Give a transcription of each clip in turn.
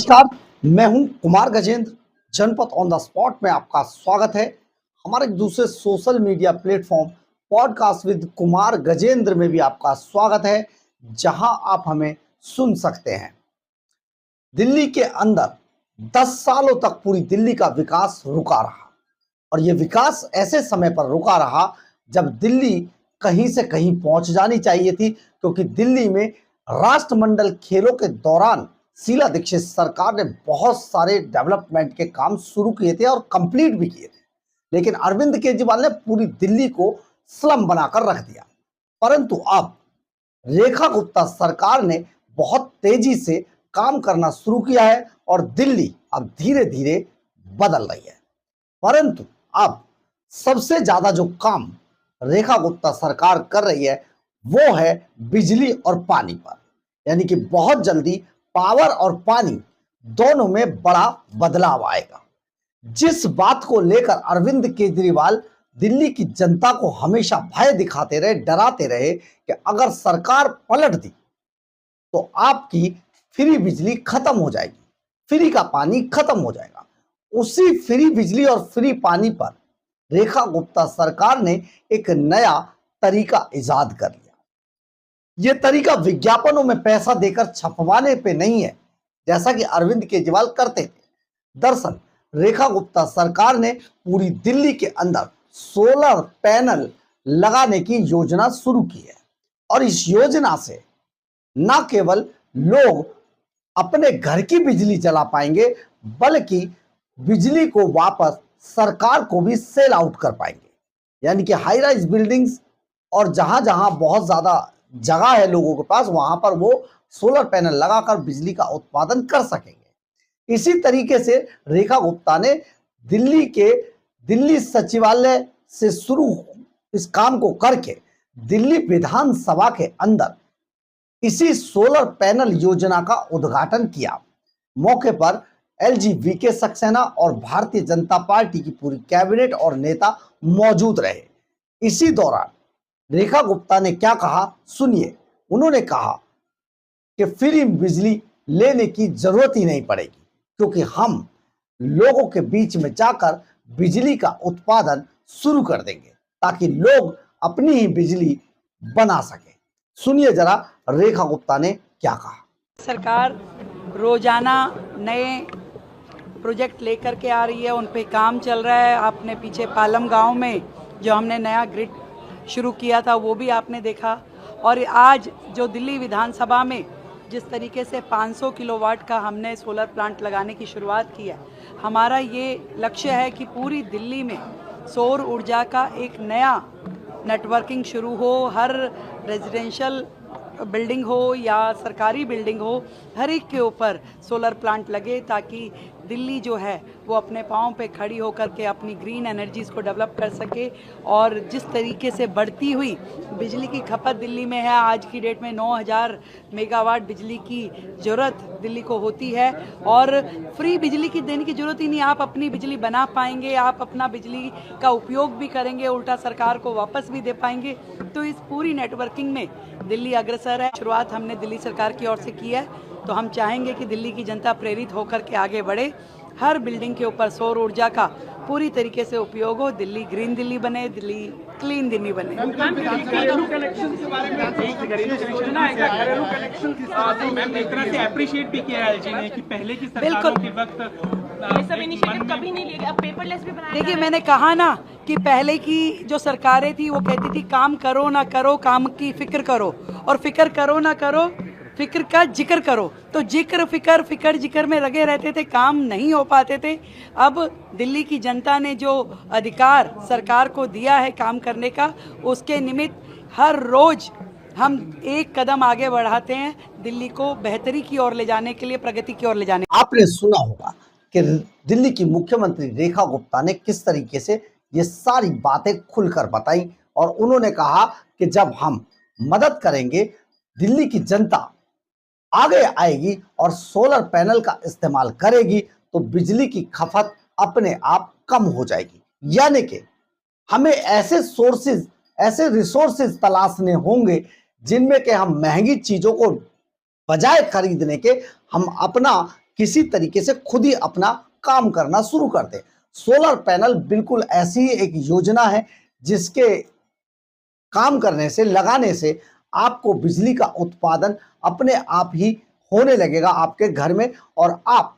नमस्कार, मैं हूं कुमार गजेंद्र। जनपद ऑन द स्पॉट में आपका स्वागत है। हमारे दूसरे social media platform podcast with Kumar Gajendra में भी आपका स्वागत है, जहां आप हमें सुन सकते हैं। दिल्ली के अंदर 10 सालों तक पूरी दिल्ली का विकास रुका रहा और ये विकास ऐसे समय पर रुका रहा जब दिल्ली कहीं से कहीं पहुंच जानी चाहिए थी, क्योंकि दिल्ली में राष्ट्रमंडल खेलों के दौरान शीला दीक्षित सरकार ने बहुत सारे डेवलपमेंट के काम शुरू किए थे और कंप्लीट भी किए थे, लेकिन अरविंद केजरीवाल ने पूरी दिल्ली को स्लम बनाकर रख दिया। परंतु अब रेखा गुप्ता सरकार ने बहुत तेजी से काम करना शुरू किया है और दिल्ली अब धीरे धीरे बदल रही है। परंतु अब सबसे ज्यादा जो काम रेखा गुप्ता सरकार कर रही है वो है बिजली और पानी पर, यानी कि बहुत जल्दी पावर और पानी दोनों में बड़ा बदलाव आएगा। जिस बात को लेकर अरविंद केजरीवाल दिल्ली की जनता को हमेशा भय दिखाते रहे, डराते रहे कि अगर सरकार पलट दी तो आपकी फ्री बिजली खत्म हो जाएगी, फ्री का पानी खत्म हो जाएगा। उसी फ्री बिजली और फ्री पानी पर रेखा गुप्ता सरकार ने एक नया तरीका इजाद कर लिया। यह तरीका विज्ञापनों में पैसा देकर छपवाने पे नहीं है, जैसा कि अरविंद केजरीवाल करते थे। दरअसल रेखा गुप्ता सरकार ने पूरी दिल्ली के अंदर सोलर पैनल लगाने की योजना शुरू की है और इस योजना से न केवल लोग अपने घर की बिजली चला पाएंगे, बल्कि बिजली को वापस सरकार को भी सेल आउट कर पाएंगे। यानी कि हाई राइज बिल्डिंग्स और जहां जहां बहुत ज्यादा जगह है लोगों के पास, वहां पर वो सोलर पैनल लगाकर बिजली का उत्पादन कर सकेंगे। इसी तरीके से रेखा गुप्ता ने दिल्ली सचिवालय से शुरू इस काम को करके दिल्ली विधानसभा के अंदर इसी सोलर पैनल योजना का उद्घाटन किया। मौके पर LG-VK सक्सेना और भारतीय जनता पार्टी की पूरी कैबिनेट और नेता मौजूद रहे। इसी दौरान रेखा गुप्ता ने क्या कहा, सुनिए। उन्होंने कहा कि फ्री बिजली लेने की जरूरत ही नहीं पड़ेगी, क्योंकि हम लोगों के बीच में जाकर बिजली का उत्पादन शुरू कर देंगे ताकि लोग अपनी ही बिजली बना सके। सुनिए जरा रेखा गुप्ता ने क्या कहा। सरकार रोजाना नए प्रोजेक्ट लेकर के आ रही है, उन पे काम चल रहा है। आपने पीछे पालम गांव में जो हमने नया ग्रिड शुरू किया था वो भी आपने देखा, और आज जो दिल्ली विधानसभा में जिस तरीके से 500 किलोवाट का हमने सोलर प्लांट लगाने की शुरुआत की है। हमारा ये लक्ष्य है कि पूरी दिल्ली में सौर ऊर्जा का एक नया नेटवर्किंग शुरू हो। हर रेजिडेंशियल बिल्डिंग हो या सरकारी बिल्डिंग हो, हर एक के ऊपर सोलर प्लांट लगे, ताकि दिल्ली जो है वो अपने पाँव पे खड़ी होकर के अपनी ग्रीन एनर्जीज़ को डेवलप कर सके। और जिस तरीके से बढ़ती हुई बिजली की खपत दिल्ली में है, आज की डेट में 9000 मेगावाट बिजली की ज़रूरत दिल्ली को होती है, और फ्री बिजली की देने की ज़रूरत ही नहीं। आप अपनी बिजली बना पाएंगे, आप अपना बिजली का उपयोग भी करेंगे, उल्टा सरकार को वापस भी दे पाएंगे। तो इस पूरी नेटवर्किंग में दिल्ली अग्रसर है। शुरुआत हमने दिल्ली सरकार की ओर से की है, तो हम चाहेंगे कि दिल्ली की जनता प्रेरित होकर के आगे बढ़े। हर बिल्डिंग के ऊपर सौर ऊर्जा का पूरी तरीके से उपयोग हो, दिल्ली ग्रीन दिल्ली बने, दिल्ली क्लीन दिल्ली बने। घरेलू कनेक्शन के बारे में घरेलू कनेक्शन के साथ मैम एक तरह से अप्रिशिएट भी किया LG ने कि पहले की सरकारों के वक्त ये सब इनिशिएटिव कभी नहीं लिए, अब पेपरलेस भी बनाया। देखिए, मैंने कहा ना कि पहले की जो सरकारें थी वो कहती थी काम करो ना करो, काम की फिक्र करो, और फिक्र करो ना करो, फिक्र का जिक्र करो। तो जिक्र फिक्र जिक्र में लगे रहते थे, काम नहीं हो पाते थे। अब दिल्ली की जनता ने जो अधिकार सरकार को दिया है काम करने का, उसके निमित्त हर रोज हम एक कदम आगे बढ़ाते हैं दिल्ली को बेहतरी की ओर ले जाने के लिए, प्रगति की ओर ले जाने। आपने सुना होगा कि दिल्ली की मुख्यमंत्री रेखा गुप्ता ने किस तरीके से ये सारी बातें खुलकर बताई, और उन्होंने कहा कि जब हम मदद करेंगे दिल्ली की जनता आगे आएगी और सोलर पैनल का इस्तेमाल करेगी तो बिजली की खपत अपने आप कम हो जाएगी। यानी कि हमें ऐसे सोर्सेज, ऐसे रिसोर्सेज तलाशने होंगे जिनमें कि हम महंगी चीजों को बजाय खरीदने के हम अपना किसी तरीके से खुद ही अपना काम करना शुरू कर दें। सोलर पैनल बिल्कुल ऐसी ही एक योजना है जिसके काम करने से, लगाने से आपको बिजली का उत्पादन अपने आप ही होने लगेगा आपके घर में, और आप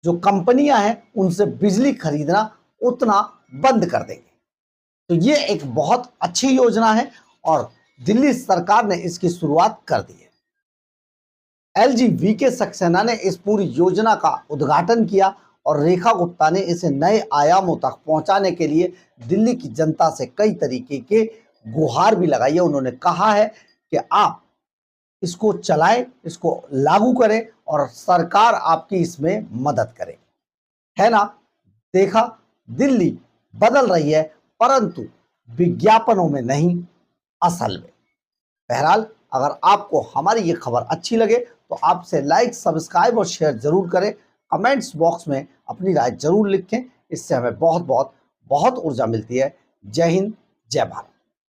जो कंपनियां हैं उनसे बिजली खरीदना उतना बंद कर देंगे। तो ये एक बहुत अच्छी योजना है और दिल्ली सरकार ने इसकी शुरुआत कर दी है। एलजी वीके सक्सेना ने इस पूरी योजना का उद्घाटन किया और रेखा गुप्ता ने इसे नए आयामों तक पहुंचाने के लिए दिल्ली की जनता से कई तरीके के गुहार भी लगाई है। उन्होंने कहा है कि आप इसको चलाएं, इसको लागू करें और सरकार आपकी इसमें मदद करे। है ना, देखा, दिल्ली बदल रही है परंतु विज्ञापनों में नहीं, असल में। बहरहाल, अगर आपको हमारी ये खबर अच्छी लगे तो आपसे लाइक, सब्सक्राइब और शेयर जरूर करें। कमेंट्स बॉक्स में अपनी राय जरूर लिखें, इससे हमें बहुत बहुत बहुत ऊर्जा मिलती है। जय हिंद, जय भारत।